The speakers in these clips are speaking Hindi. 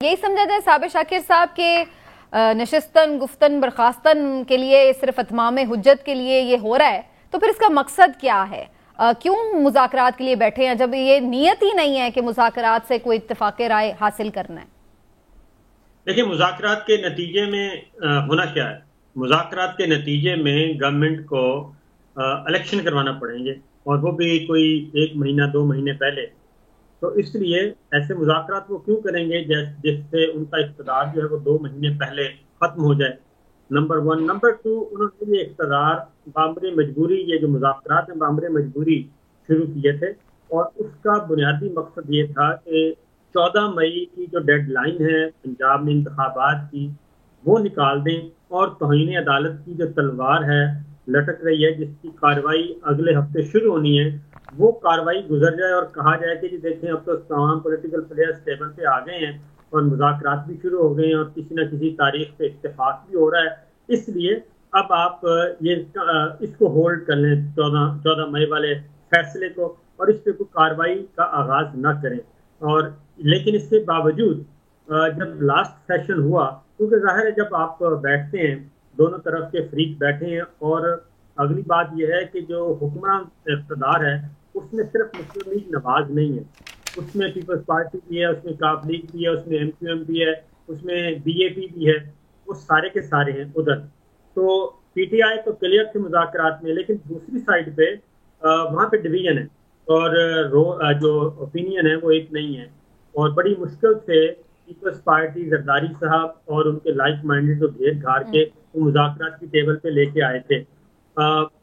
यही समझा जाए साबिर शाकिर साहब के नशिस्तन गुफ्तन बर्खास्तन के लिए सिर्फ अतमाम हुज्जत के लिए ये हो रहा है, तो फिर इसका मकसद क्या है? क्यों मुज़ाकरात के लिए बैठे हैं जब ये नीयत ही नहीं है कि मुज़ाकरात से कोई इत्तेफाक राय हासिल करना है? देखिए, मुज़ाकरात के नतीजे में होना क्या है? मुज़ाकरात के नतीजे में गवर्नमेंट को इलेक्शन करवाना पड़ेंगे, और वो भी कोई 1 महीना 2 महीने पहले। तो इसलिए ऐसे मुज़ाकरात वो क्यों करेंगे जिससे उनका इक़्तिदार जो है वो 2 महीने पहले ख़त्म हो जाए, नंबर 1। नंबर 2, उन्होंने ये इक़्तिदार बामरे मजबूरी, ये जो मुज़ाकरात हैं बामरे मजबूरी शुरू किए थे, और उसका बुनियादी मकसद ये था कि 14 मई की जो डेडलाइन है पंजाब में इंतखाबात की, वो निकाल दें, और तौहीन अदालत की जो तलवार है लटक रही है, जिसकी कार्रवाई अगले हफ्ते शुरू होनी है, वो कार्रवाई गुजर जाए और कहा जाए कि जी देखें, अब तो तमाम पॉलिटिकल प्लेयर्स टेबल पे आ गए हैं और मुज़ाकरात भी शुरू हो गए हैं और किसी न किसी तारीख पे इत्तेफाक भी हो रहा है, इसलिए अब आप इसको होल्ड कर लें 14 मई वाले फैसले को, और इस पर कोई कार्रवाई का आगाज ना करें। और लेकिन इसके बावजूद जब लास्ट सेशन हुआ, क्योंकि जाहिर है जब आप बैठते हैं, दोनों तरफ के फरीक बैठे हैं, और अगली बात यह है कि जो हुक्मरान इक़्तिदार है उसमें सिर्फ मुस्लिम लीग नवाज नहीं है, उसमें पीपल्स पार्टी भी है, उसमें काफ लीग भी है, उसमें MQM भी है, उसमें BAP भी है, वो सारे के सारे हैं उधर। तो PTI तो क्लियर थे मुज़ाकरात में, लेकिन दूसरी साइड पे वहाँ पे डिवीजन है, और जो ओपिनियन है वो एक नहीं है, और बड़ी मुश्किल से पीपल्स पार्टी जरदारी साहब और उनके लाइक माइंडेड जो घेर घार के वो मुज़ाकरात की टेबल पे लेके आए थे,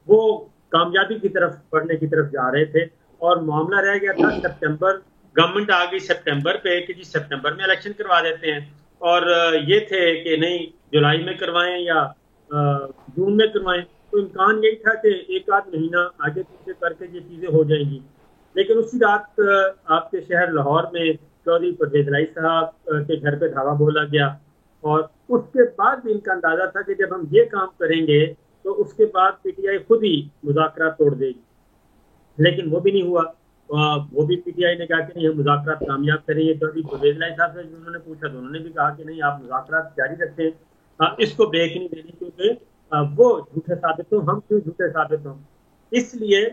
वो कामयाबी की तरफ बढ़ने की तरफ जा रहे थे, और मामला रह गया था सितंबर। गवर्नमेंट आ गई सितंबर पे कि जी सितंबर में इलेक्शन करवा देते हैं, और ये थे कि नहीं जुलाई में करवाएं या जून में करवाएं, तो इम्कान यही था कि एक आध महीना आगे पीछे करके ये चीज़ें हो जाएंगी। लेकिन उसी रात आपके शहर लाहौर में चौधरी परवेज़ इलाही साहब के घर पे धावा बोला गया, और उसके बाद भी इनका अंदाजा था कि जब हम ये काम करेंगे तो उसके बाद PTI खुद ही मुज़ाकरात तोड़ देगी, लेकिन वो भी नहीं हुआ। वो भी PTI ने कहा कि नहीं, हम मुज़ाकरात कामयाब करेंगे। चौधरी परवेज़ इलाही साहब से उन्होंने पूछा तो उन्होंने भी कहा कि नहीं, आप मुज़ाकरात जारी रखें, इसको ब्रेक नहीं देनी, क्योंकि वो झूठे साबित हों, हम क्यों झूठे साबित हों। इसलिए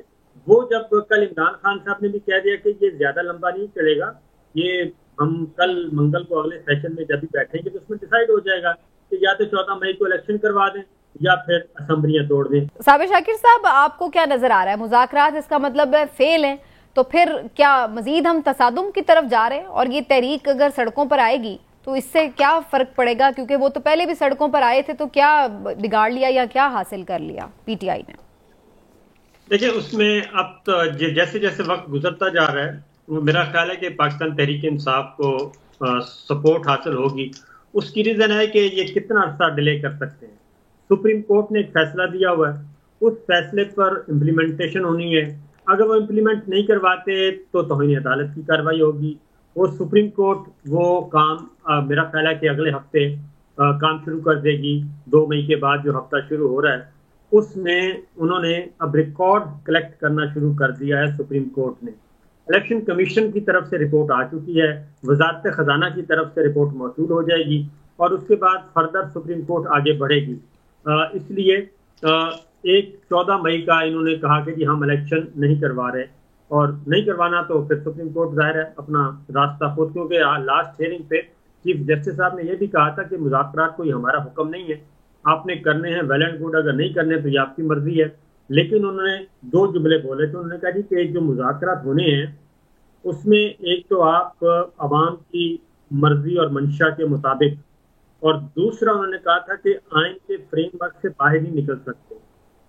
वो जब कल इमरान खान साहब ने भी कह दिया कि ये ज़्यादा लंबा नहीं चलेगा, ये हम कल मंगल को अगले सेशन में जब भी बैठेंगे तो उसमें डिसाइड हो जाएगा कि या तो 14 मई को इलेक्शन करवा दें या फिर असेंबलियां तोड़ दें। साबिर शाकिर साहब, आपको क्या नजर आ रहा है? मुज़ाकरात इसका मतलब है फेल है, तो फिर क्या मजीद हम तसादुम की तरफ जा रहे हैं? और ये तहरीक अगर सड़कों पर आएगी तो इससे क्या फर्क पड़ेगा? क्योंकि वो तो पहले भी सड़कों पर आए थे, तो क्या बिगाड़ लिया या क्या हासिल कर लिया PTI ने? देखिए, उसमें अब तो जैसे जैसे वक्त गुजरता जा रहा है, वो मेरा ख्याल है कि पाकिस्तान तहरीक इंसाफ को सपोर्ट हासिल होगी। उसकी रीज़न है कि ये कितना अर्सा डिले कर सकते हैं। सुप्रीम कोर्ट ने एक फैसला दिया हुआ है, उस फैसले पर इम्प्लीमेंटेशन होनी है। अगर वो इम्प्लीमेंट नहीं करवाते तो तौहीन अदालत की कार्रवाई होगी। वो सुप्रीम कोर्ट वो काम मेरा ख्याल है कि अगले हफ्ते काम शुरू कर देगी। 2 मई के बाद जो हफ्ता शुरू हो रहा है उसमें उन्होंने अब रिकॉर्ड कलेक्ट करना शुरू कर दिया है। सुप्रीम कोर्ट ने इलेक्शन कमीशन की तरफ से रिपोर्ट आ चुकी है, वजारत खजाना की तरफ से रिपोर्ट मौसूल हो जाएगी, और उसके बाद फर्दर सुप्रीम कोर्ट आगे बढ़ेगी। इसलिए 14 मई का इन्होंने कहा कि जी हम इलेक्शन नहीं करवा रहे, और नहीं करवाना तो फिर सुप्रीम कोर्ट जाहिर है अपना रास्ता खुद, क्योंकि लास्ट हियरिंग पे चीफ जस्टिस साहब ने यह भी कहा था कि मुज़ाकरात कोई हमारा हुक्म नहीं है, आपने करने हैं वेल एंड गुड, अगर नहीं करने तो ये आपकी मर्जी है। लेकिन उन्होंने 2 जुमले बोले थे। उन्होंने कहा जी कि जो मुज़ाकरात होने हैं उसमें एक तो आप अवाम की मर्जी और मंशा के मुताबिक, और दूसरा उन्होंने कहा था कि आइन के फ्रेमवर्क से बाहर नहीं निकल सकते,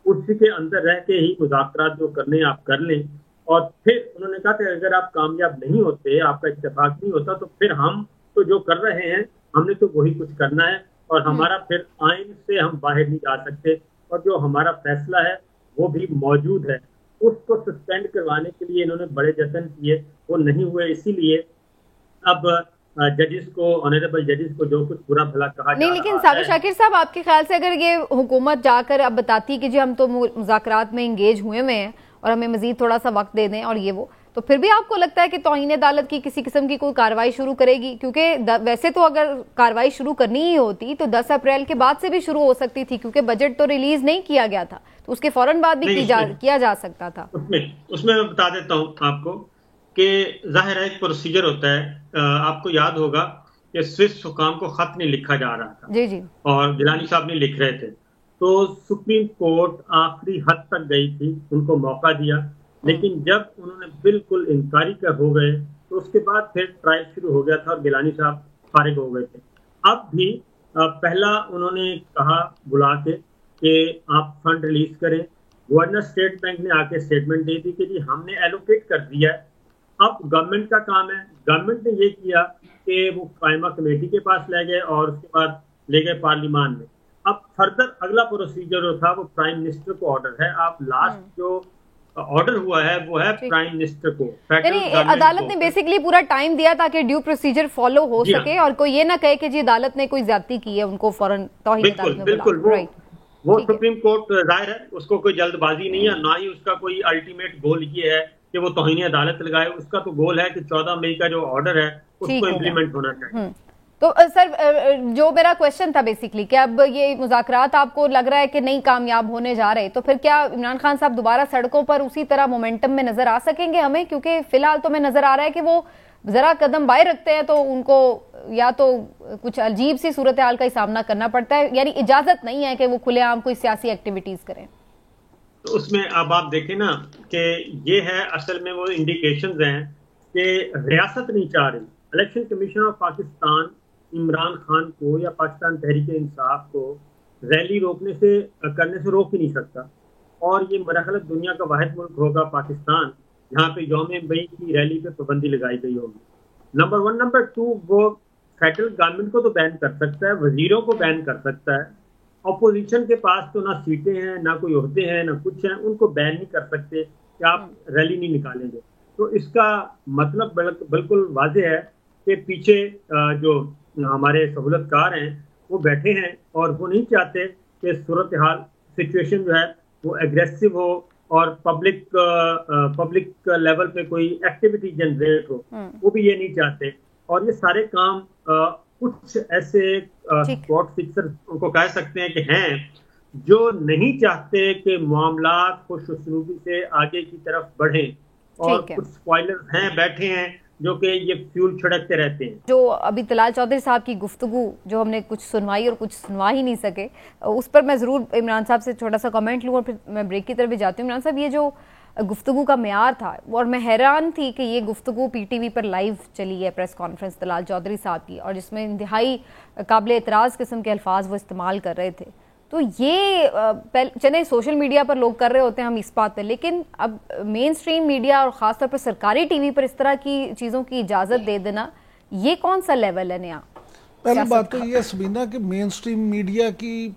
उसी के अंदर रह के ही मुज़ाकरात जो करने आप कर लें। और फिर उन्होंने कहा कि अगर आप कामयाब नहीं होते, आपका इत्तेफाक नहीं होता, तो फिर हम तो जो कर रहे हैं हमने तो वही कुछ करना है, और हमारा फिर आइन से हम बाहर नहीं जा सकते, और जो हमारा फैसला है वो भी मौजूद है। उसको सस्पेंड करवाने के लिए इन्होंने बड़े जतन किए, वो नहीं हुए। इसीलिए अब जजेस को, ऑनरेबल जजेस को जो कुछ बुरा भला कहा नहीं, लेकिन साबिर शाकिर साहब, आपके ख्याल से अगर ये हुकूमत जाकर अब बताती कि जी हम तो मुज़ाकरात में इंगेज हुए हैं और हमें मजीद थोड़ा सा वक्त दे दें और ये वो, तो फिर भी आपको लगता है कि तौहीन अदालत की किसी किस्म की कोई कार्रवाई शुरू करेगी? क्योंकि वैसे तो अगर कार्रवाई शुरू करनी ही होती तो 10 अप्रैल के बाद से भी शुरू हो सकती थी, क्योंकि बजट तो रिलीज नहीं किया गया था, तो उसके फौरन बाद भी किया जा सकता था। उसमें मैं बता देता हूँ आपको कि जाहिर है एक प्रोसीजर होता है। आपको याद होगा कि स्विस हुकाम को खत नहीं लिखा जा रहा था जी जी, और गिलानी साहब नहीं लिख रहे थे, तो सुप्रीम कोर्ट आखिरी हद तक गई थी, उनको मौका दिया, लेकिन जब उन्होंने बिल्कुल इंकारी कर हो गए तो उसके बाद फिर ट्रायल शुरू हो गया था और गिलानी साहब फारिग हो गए थे। अब भी पहला उन्होंने कहा बुला के कि आप फंड रिलीज करें। गवर्नर स्टेट बैंक ने आके स्टेटमेंट दे दी कि जी हमने एलोकेट कर दिया है। अब गवर्नमेंट का काम है, गवर्नमेंट ने ये किया कि वो कायमा कमेटी के पास ले गए और उसके बाद ले गए पार्लियामान में। अब फर्दर अगला प्रोसीजर जो था वो प्राइम मिनिस्टर को ऑर्डर है। आप लास्ट जो ऑर्डर हुआ है वो है प्राइम मिनिस्टर को, यानी अदालत ने बेसिकली पूरा टाइम दिया ताकि ड्यू प्रोसीजर फॉलो हो सके और कोई ये ना कहे कि जी अदालत ने कोई ज्यादती की है, उनको फौरन तौहीन अदालत में बिल्कुल वो सुप्रीम कोर्ट जाहिर है उसको कोई जल्दबाजी नहीं है, ना ही उसका कोई अल्टीमेट गोल ये है कि वो तौहीन अदालत लगाए। उसका तो गोल है कि 14 मई का जो ऑर्डर है उसको इम्प्लीमेंट होना चाहिए। तो सर, जो मेरा क्वेश्चन था बेसिकली कि अब ये मुज़ाकरात आपको लग रहा है कि नहीं कामयाब होने जा रहे, तो फिर क्या इमरान खान साहब दोबारा सड़कों पर उसी तरह मोमेंटम में नजर आ सकेंगे हमें? क्योंकि फिलहाल तो मैं नजर आ रहा है कि वो जरा कदम बाहर रखते हैं तो उनको या तो कुछ अजीब सी सूरत हाल का ही सामना करना पड़ता है, यानी इजाजत नहीं है कि वो खुलेआम कोई सियासी एक्टिविटीज करें। तो उसमें अब आप देखें ना कि ये है असल में वो इंडिकेशंस हैं कि रियासत नहीं चाह रही। Election commission of Pakistan Imran Khan को या पाकिस्तान तहरीक इंसाफ को रैली करने से रोक ही नहीं सकता, और ये मेरा ख्याल दुनिया का वाहिद मुल्क होगा पाकिस्तान जहाँ पे यौम मई की रैली पे पाबंदी लगाई गई होगी। नंबर 1। नंबर 2, वो फेडरल गवर्नमेंट को तो बैन कर सकता है, वजीरों को बैन कर सकता है। अपोजिशन के पास तो ना सीटें हैं, ना कोई ओहदे हैं, ना कुछ है, उनको बैन नहीं कर सकते कि आप रैली नहीं निकालेंगे। तो इसका मतलब बिल्कुल वाज़ेह है कि पीछे जो हमारे सहूलतकार हैं वो बैठे हैं और वो नहीं चाहते कि सूरत हाल सिचुएशन जो है वो एग्रेसिव हो और पब्लिक लेवल पे कोई एक्टिविटी जनरेट हो, वो भी ये नहीं चाहते। और ये सारे काम कुछ ऐसे स्पॉट फिक्सर उनको कह सकते हैं कि हैं जो नहीं चाहते कि मामला खुश उसलूबी से आगे की तरफ बढ़े, और कुछ स्पॉइलर हैं बैठे हैं जो कि ये फ्यूल छिड़कते रहते हैं। जो अभी तलाल चौधरी साहब की गुफ्तगू जो हमने कुछ सुनवाई और कुछ सुनवा ही नहीं सके, उस पर मैं ज़रूर इमरान साहब से छोटा सा कमेंट लूँ और फिर मैं ब्रेक की तरफ भी जाती हूँ। इमरान साहब, ये जो गुफ्तगू का मेयार था, और मैं हैरान थी कि ये गुफ्तगू PTV पर लाइव चली है, प्रेस कॉन्फ्रेंस तलाल चौधरी साहब की, और जिसमें इंतहाई काबिल एतराज़ किस्म के अल्फाज वो इस्तेमाल कर रहे थे। तो ये चले सोशल मीडिया पर लोग कर रहे होते हैं हम इस बात पे, लेकिन अब मेन स्ट्रीम मीडिया और ख़ासतौर पर सरकारी TV पर इस तरह की चीज़ों की इजाज़त दे देना, ये कौन सा लेवल है नया? पहली बात तो ये सबीना कि मेन स्ट्रीम मीडिया की,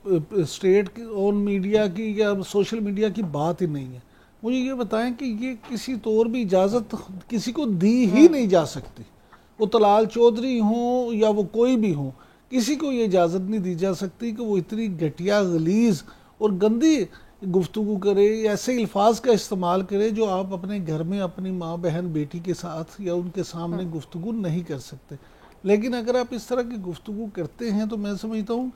स्टेट ओन मीडिया की या सोशल मीडिया की बात ही नहीं है। मुझे ये बताएं कि ये किसी तौर भी इजाज़त किसी को दी ही नहीं जा सकती, वो तलाल चौधरी हों या वो कोई भी हों, किसी को ये इजाज़त नहीं दी जा सकती कि वो इतनी घटिया, गलीज़ और गंदी गुफ्तगू करे, ऐसे अल्फाज का इस्तेमाल करे जो आप अपने घर में अपनी माँ बहन बेटी के साथ या उनके सामने गुफ्तगू नहीं कर सकते। लेकिन अगर आप इस तरह की गुफ्तगू करते हैं तो मैं समझता हूँ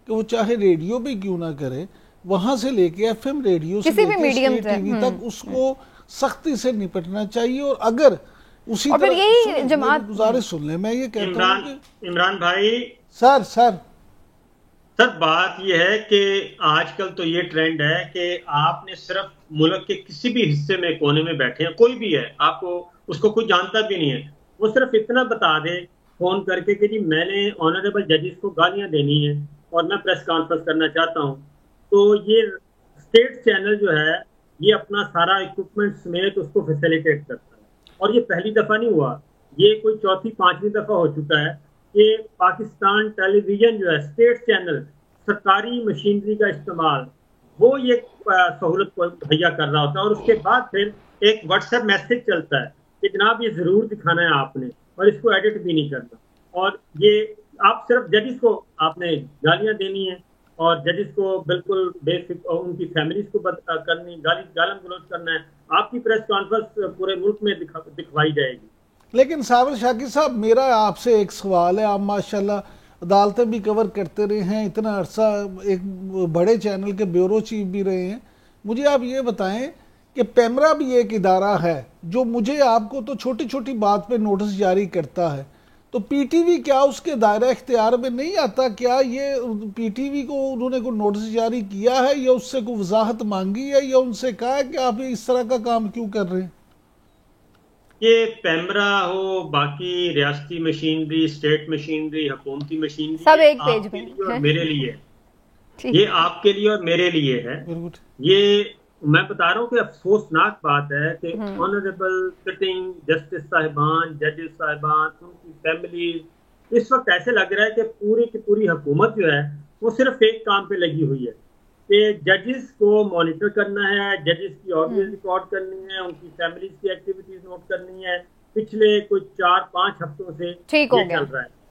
कि वो चाहे रेडियो पे क्यों ना करे, वहाँ से लेके FM रेडियो से लेके TV तक उसको सख्ती से निपटना चाहिए। और अगर उसी तरह यही जमात गुजारिश सुन ले, मैं ये कहता हूँ कि इमरान भाई सर बात यह है कि आजकल तो ये ट्रेंड है कि आपने सिर्फ मुल्क के किसी भी हिस्से में कोने में बैठे हैं, कोई भी है, आपको उसको कोई जानता भी नहीं है, वो सिर्फ इतना बता दे फोन करके कि जी मैंने ऑनरेबल जजेस को गालियां देनी है और मैं प्रेस कॉन्फ्रेंस करना चाहता हूँ, तो ये स्टेट चैनल जो है ये अपना सारा इक्विपमेंट समेत उसको फैसिलिटेट करता है। और ये पहली दफा नहीं हुआ, ये कोई चौथी 5वीं दफा हो चुका है कि पाकिस्तान टेलीविजन जो है, स्टेट चैनल, सरकारी मशीनरी का इस्तेमाल, वो ये सहूलत को मुहैया कर रहा होता है। और उसके बाद फिर एक व्हाट्सएप मैसेज चलता है कि जनाब ये जरूर दिखाना है आपने, और इसको एडिट भी नहीं करना, और ये आप सिर्फ जजेस को आपने गालियां देनी है और जजेस को बिल्कुल बेसिक उनकी फैमिलीज को करनी, गाली गालन गलौज करना है, आपकी प्रेस कॉन्फ्रेंस पूरे मुल्क में दिखवाई जाएगी। लेकिन साबिर शाकिर साहब, मेरा आपसे एक सवाल है। आप माशाल्लाह अदालतें भी कवर करते रहे हैं, इतना अरसा एक बड़े चैनल के ब्यूरो चीफ भी रहे हैं। मुझे आप ये बताएं कि पेमरा भी एक इदारा है जो मुझे आपको तो छोटी छोटी बात पे नोटिस जारी करता है, तो पीटीवी क्या उसके दायरा इख्तियार में नहीं आता? क्या ये पीटीवी को उन्होंने कोई नोटिस जारी किया है या उससे कोई वजाहत मांगी है या उनसे कहा है कि आप इस तरह का काम क्यों कर रहे हैं? ये पेमरा हो, बाकी रियासती मशीनरी, स्टेट मशीनरी, हुकूमती मशीनरी, सब एक पेज में और मेरे लिए ठीक। ये आपके लिए और मेरे लिए है। ये मैं बता रहा हूँ कि अफसोसनाक बात है कि ऑनरेबल सिटिंग जस्टिस साहिबान, जजेस साहिबान, उनकी फैमिलीज, इस वक्त ऐसे लग रहा है कि पूरी की पूरी हुकूमत जो है वो सिर्फ एक काम पे लगी हुई है कि जजेस को मॉनिटर करना है, जजेस की ऑडियो रिकॉर्ड करनी है, उनकी फैमिलीज की एक्टिविटीज नोट करनी है। पिछले कुछ 4-5 हफ्तों से ठीक हो ये गया। चल रहा है।